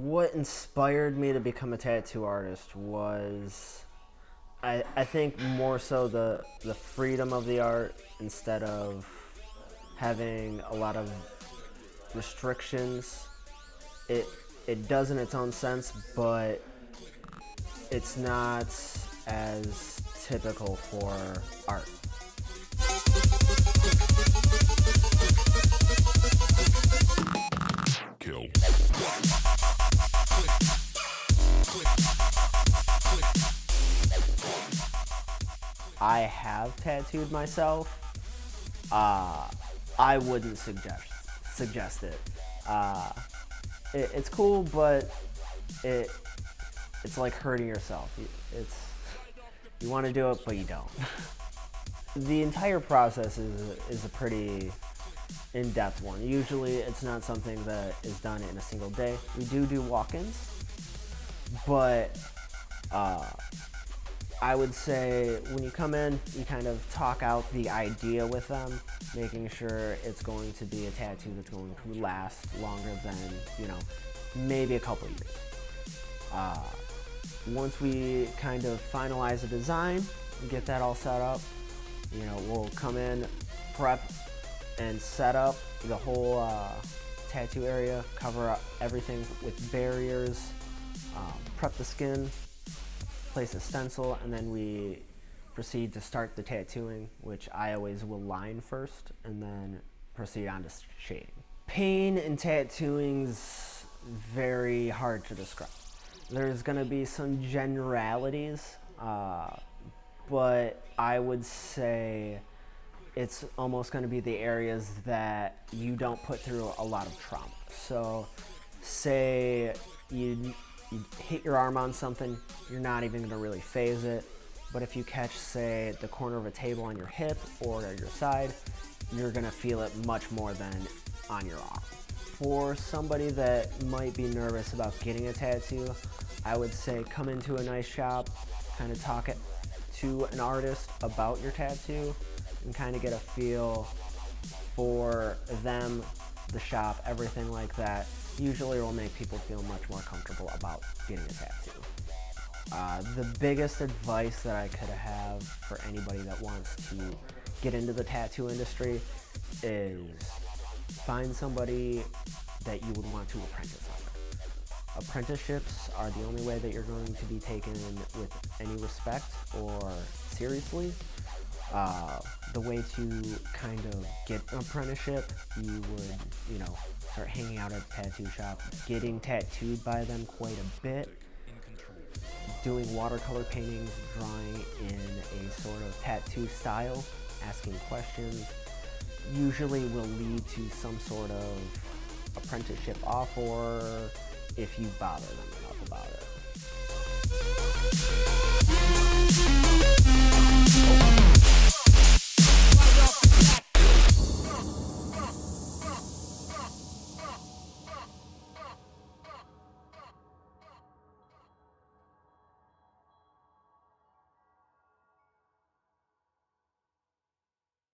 What inspired me to become a tattoo artist was, I think more so the freedom of the art instead of having a lot of restrictions. It it does in its own sense, but it's not as typical for art. Kill. I have tattooed myself. I wouldn't suggest it. It's cool, but it's like hurting yourself. You want to do it, but you don't. The entire process is a pretty in-depth one. Usually, it's not something that is done in a single day. We do walk-ins, but I would say when you come in, you kind of talk out the idea with them, making sure it's going to be a tattoo that's going to last longer than, maybe a couple years. Once we kind of finalize the design and get that all set up, we'll come in, prep, and set up the whole tattoo area, cover up everything with barriers, prep the skin, place a stencil, and then we proceed to start the tattooing, which I always will line first and then proceed on to shading. Pain in tattooing's very hard to describe. There's gonna be some generalities, but I would say it's almost gonna be the areas that you don't put through a lot of trauma. So say you hit your arm on something, you're not even gonna really phase it. But if you catch, say, the corner of a table on your hip or your side, you're gonna feel it much more than on your arm. For somebody that might be nervous about getting a tattoo, I would say come into a nice shop, kind of talk to an artist about your tattoo, and kind of get a feel for them, the shop, everything like that. Usually it will make people feel much more comfortable about getting a tattoo. The biggest advice that I could have for anybody that wants to get into the tattoo industry is find somebody that you would want to apprentice under. Apprenticeships are the only way that you're going to be taken with any respect or seriously. The way to kind of get an apprenticeship, you would, start hanging out at a tattoo shop, getting tattooed by them quite a bit, doing watercolor paintings, drawing in a sort of tattoo style, asking questions, usually will lead to some sort of apprenticeship offer if you bother them enough about it.